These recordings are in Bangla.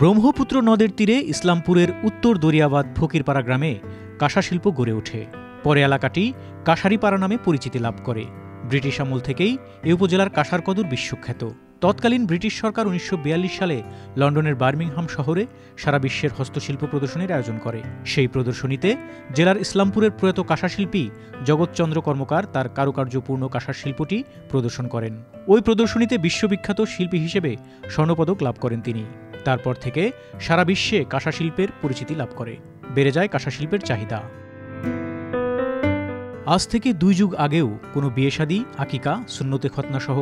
ব্রহ্মপুত্র নদের তীরে ইসলামপুরের উত্তর দরিয়াবাদ ফকিরপাড়া গ্রামে কাঁসা শিল্প গড়ে ওঠে। পরে এলাকাটি কাঁসারিপাড়া নামে পরিচিতি লাভ করে। ব্রিটিশ আমল থেকেই এই উপজেলার কাঁসার কদর বিশ্বখ্যাত। তৎকালীন ব্রিটিশ সরকার ১৯৪২ সালে লন্ডনের বার্মিংহাম শহরে সারা বিশ্বের হস্তশিল্প প্রদর্শনীর আয়োজন করে। সেই প্রদর্শনীতে জেলার ইসলামপুরের প্রয়াত কাঁসাশিল্পী জগৎচন্দ্র কর্মকার তার কারুকার্যপূর্ণ কাঁসার শিল্পটি প্রদর্শন করেন। ওই প্রদর্শনীতে বিশ্ববিখ্যাত শিল্পী হিসেবে স্বর্ণপদক লাভ করেন তিনি। তারপর থেকে সারা বিশ্বে কাঁসা শিল্পের পরিচিতি লাভ করে, বেড়ে যায় কাঁসা শিল্পের চাহিদা। আজ থেকে ২ যুগ আগেও কোনো বিয়ে শাদী, আকিকা, সুন্নতে খতনা সহ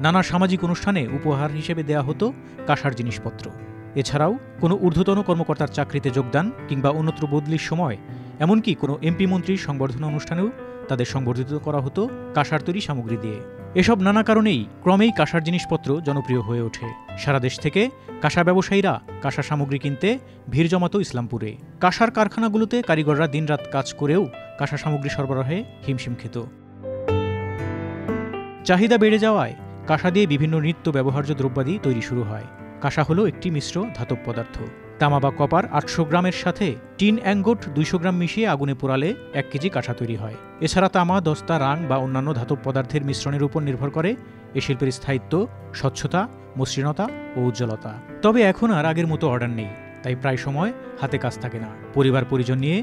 নানা সামাজিক অনুষ্ঠানে উপহার হিসেবে দেয়া হতো কাঁসার জিনিসপত্র। এছাড়াও কোনো ঊর্ধ্বতন কর্মকর্তার চাকরিতে যোগদান কিংবা অন্যত্র বদলির সময়, এমনকি কোনো এমপি মন্ত্রীর সংবর্ধনা অনুষ্ঠানেও তাদের সংবর্ধিত করা হতো কাঁসার তৈরি সামগ্রী দিয়ে। এসব নানা কারণেই ক্রমেই কাঁসার জিনিসপত্র জনপ্রিয় হয়ে ওঠে। সারা দেশ থেকে কাঁসা ব্যবসায়ীরা কাঁসা সামগ্রী কিনতে ভিড় জমাতো ইসলামপুরে। কাঁসার কারখানাগুলোতে কারিগররা দিনরাত কাজ করেও কাঁসা সামগ্রী সরবরাহে হিমশিম খেত। চাহিদা বেড়ে যাওয়ায় কাঁসা দিয়ে বিভিন্ন নিত্য ব্যবহার্য দ্রব্যাদি তৈরি শুরু হয়। কাঁসা হলো একটি মিশ্র ধাতব পদার্থ। তামা বা কপার ৮০০ গ্রামের সাথে টিন অ্যাঙ্গট ২০০ গ্রাম মিশিয়ে আগুনে পোড়ালে ১ কেজি কাঁসা তৈরি হয়। এছাড়া তামা, দস্তা, রাং বা অন্যান্য ধাতব পদার্থের মিশ্রণের উপর নির্ভর করে এ শিল্পের স্থায়িত্ব, স্বচ্ছতা, মসৃণতা ও উজ্জ্বলতা। তবে এখন আর আগের মতো অর্ডার নেই, তাই প্রায় সময় হাতে কাজ থাকে না। পরিবার পরিজন নিয়ে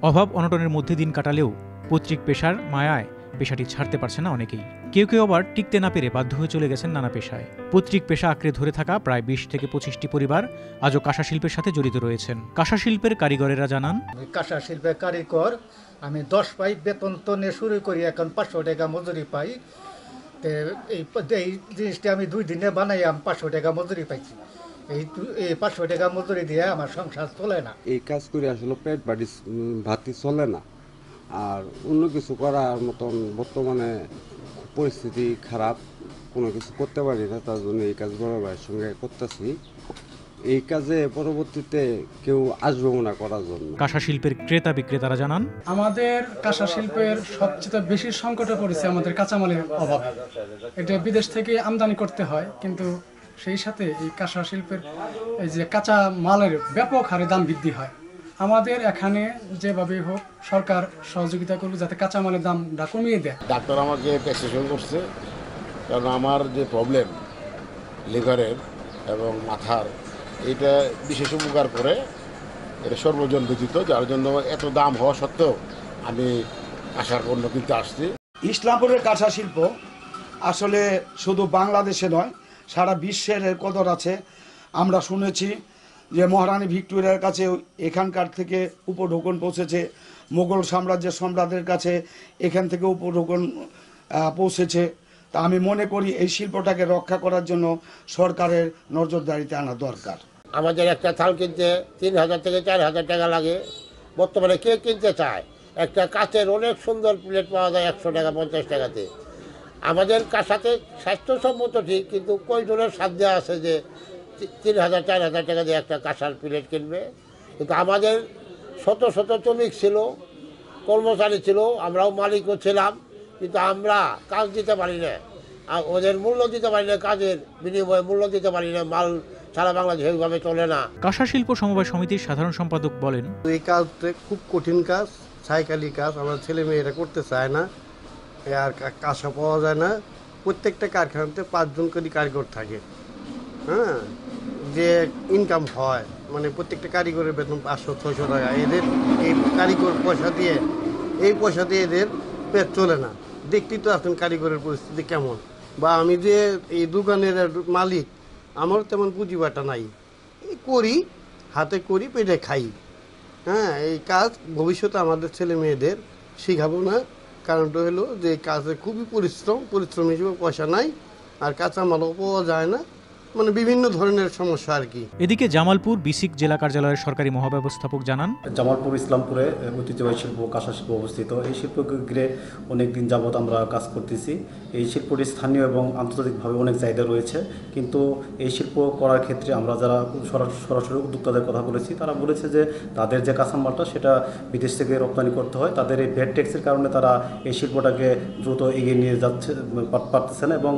অভাব অনটনের মধ্যে দিন কাটালেও পৈতৃক পেশার মায়ায় পেশাটি ছাড়তে পারছে না অনেকেই। কেউ কেউ আবার টিকতে না পেরে বাধ্য হয়ে চলে গেছেন নানা পেশায়। পৈতৃক পেশা আঁকড়ে ধরে থাকা প্রায় ২০ থেকে ২৫টি পরিবার আজও কাঁসা শিল্পের সাথে জড়িত রয়েছেন। কাঁসা শিল্পের কারিগরেরা জানান, কাঁসা শিল্পের কারিগর আমি ১০ পাই, বেতন তো নিয়ে শুরু করি, এখন ৫০০ টাকা মজুরি পাই। এই জিনিসটা আমি ২ দিনে বানাই, আমি ৫০০ টাকা মজুরি পাইছি। এই ৫০০ টাকা মজুরি দিয়ে আমার সংসার চলে না। এই কাজ করে আসলে পেট ভাতি চলে না, আর অন্য কিছু করার মতন বর্তমানে পরিস্থিতি খারাপ, কোনো কিছু করতে পারি না। তার জন্য এই কাজ বড় ভাইয়ের সঙ্গে করতেছি। এই কাজে পরবর্তীতে কেউ আসবে না করার জন্য। কাঁসা শিল্পের ক্রেতা বিক্রেতারা জানান, আমাদের কাঁসা শিল্পের সবচেয়ে বেশি সংকটে পড়েছে আমাদের কাঁচামালের অভাব। এটা বিদেশ থেকে আমদানি করতে হয়, কিন্তু সেই সাথে এই কাঁসা শিল্পের এই যে কাঁচা মালের ব্যাপক হারে দাম বৃদ্ধি হয়। আমাদের এখানে যেভাবে হোক সরকার সহযোগিতা করবে যাতে কাঁচামালের দামটা কমিয়ে দেয়। ডাক্তার আমাকে প্রেসক্রিপশন করছে, কারণ আমার যে প্রবলেম লিভারের এবং মাথার, এটা বিশেষ উপকার করে। এটা সর্বজন ব্যতীত, যার জন্য এত দাম হওয়া সত্ত্বেও আমি কাঁসার পণ্য কিনতে আসছি। ইসলামপুরের কাঁসা শিল্প আসলে শুধু বাংলাদেশে নয়, সারা বিশ্বের কদর আছে। আমরা শুনেছি যে মহারানী ভিক্টোরিয়ার কাছে এখানকার থেকে উপঢৌকন পৌঁছেছে, মোগল সাম্রাজ্যের সম্রাটের কাছে এখান থেকে উপঢৌকন পৌঁছেছে। তা আমি মনে করি এই শিল্পটাকে রক্ষা করার জন্য সরকারের নজরদারিতে আনা দরকার। আমাদের একটা থাল কিনতে ৩,০০০ থেকে ৪,০০০ টাকা লাগে। বর্তমানে কে কিনতে চায়? একটা কাচের অনেক সুন্দর প্লেট পাওয়া যায় ১০০ টাকা ৫০ টাকাতে। আমাদের কাঁসাতে স্বাস্থ্যসম্মত ঠিক, কিন্তু কয়জনের সাধ্য আছে যে ৩,০০০ ৪,০০০ টাকা দিয়ে একটা কাঁসার প্লেট কিনবে? কিন্তু আমাদের শত শত শ্রমিক ছিল, কর্মচারী ছিল, আমরাও মালিকও ছিলাম, কিন্তু আমরা কাজ দিতে পারি না, আর ওদের মূল্য দিতে পারি না, কাজের বিনিময়ে মূল্য দিতে পারি না। মাল সারা বাংলাদেশ এইভাবে চলে না। কাঁসা শিল্প সমবায় সমিতির সাধারণ সম্পাদক বলেন, এই কাজটা খুব কঠিন কাজ, সাইকালি কাজ। আমার ছেলে মেয়েরা করতে চায় না, আর কাঁসা পাওয়া যায় না। প্রত্যেকটা কারখানাতে ৫ জন করে কারিগর থাকে। হ্যাঁ, যে ইনকাম হয় মানে প্রত্যেকটা কারিগরের বেতন ৫০০-৬০০ টাকা। এদের এই কারিগর পয়সা দিয়ে এদের পেট চলে না। দেখতেই তো আছেন কারিগরের পরিস্থিতি কেমন। বা আমি যে এই দোকানের মালিক, আমারও তেমন পুঁজিবাটা নাই, করি হাতে করি, পেটে খাই। হ্যাঁ, এই কাজ ভবিষ্যতে আমাদের ছেলে মেয়েদের শিখাবো না। কারণটা হলো যে কাজে খুবই পরিশ্রম হিসেবে পয়সা নাই, আর কাঁচামালও পাওয়া যায় না, মানে বিভিন্ন ধরনের সমস্যা আর কি। এদিকে জামালপুর বিসিক জেলা কার্যালয়ের সরকারি মহাব্যবস্থাপক জানান, জামালপুর ইসলামপুরে ঐতিহ্যবাহী শিল্প কাঁসা শিল্প অবস্থিত। এই শিল্পকে ঘিরে অনেক দিন যাবৎ আমরা কাজ করতেছি। এই শিল্পটি স্থানীয় এবং আন্তর্জাতিকভাবে অনেক চাহিদা রয়েছে, কিন্তু এই শিল্প করার ক্ষেত্রে আমরা যারা সরাসরি উদ্যোক্তাদের কথা বলেছি, তারা বলেছে যে তাদের যে কাঁচামালটা সেটা বিদেশ থেকে রপ্তানি করতে হয়। তাদের এই ভ্যাট ট্যাক্সের কারণে তারা এই শিল্পটাকে দ্রুত এগিয়ে নিয়ে পারতেছে না, এবং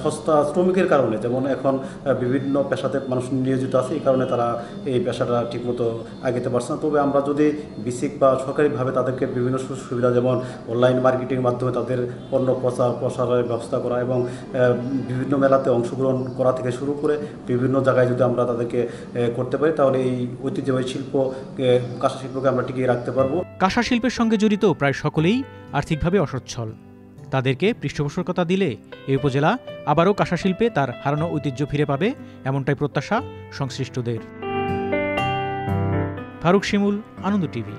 সস্তা শ্রমিকের কারণে, যেমন এখন বিভিন্ন পেশাতে মানুষ নিয়োজিত আছে, এই কারণে তারা এই পেশাটা ঠিকমতো আগাতে পারছে না। তবে আমরা যদি বেসিক বা সরকারিভাবে তাদেরকে বিভিন্ন সুযোগ সুবিধা, যেমন অনলাইন মার্কেটিংয়ের মাধ্যমে তাদের পণ্য প্রসারের ব্যবস্থা করা এবং বিভিন্ন মেলাতে অংশগ্রহণ করা থেকে শুরু করে বিভিন্ন জায়গায় যদি আমরা তাদেরকে করতে পারি, তাহলে এই ঐতিহ্যবাহী শিল্প কাঁসা শিল্পকে আমরা টিকিয়ে রাখতে পারবো। কাঁসা শিল্পের সঙ্গে জড়িত প্রায় সকলেই আর্থিকভাবে অসচ্ছল। তাদেরকে পৃষ্ঠপোষকতা দিলে এই উপজেলা আবারও কাঁসা শিল্পে তার হারানো ঐতিহ্য ফিরে পাবে, এমনটাই প্রত্যাশা সংশ্লিষ্টদের। ফারুক শিমুল, আনন্দ টিভি।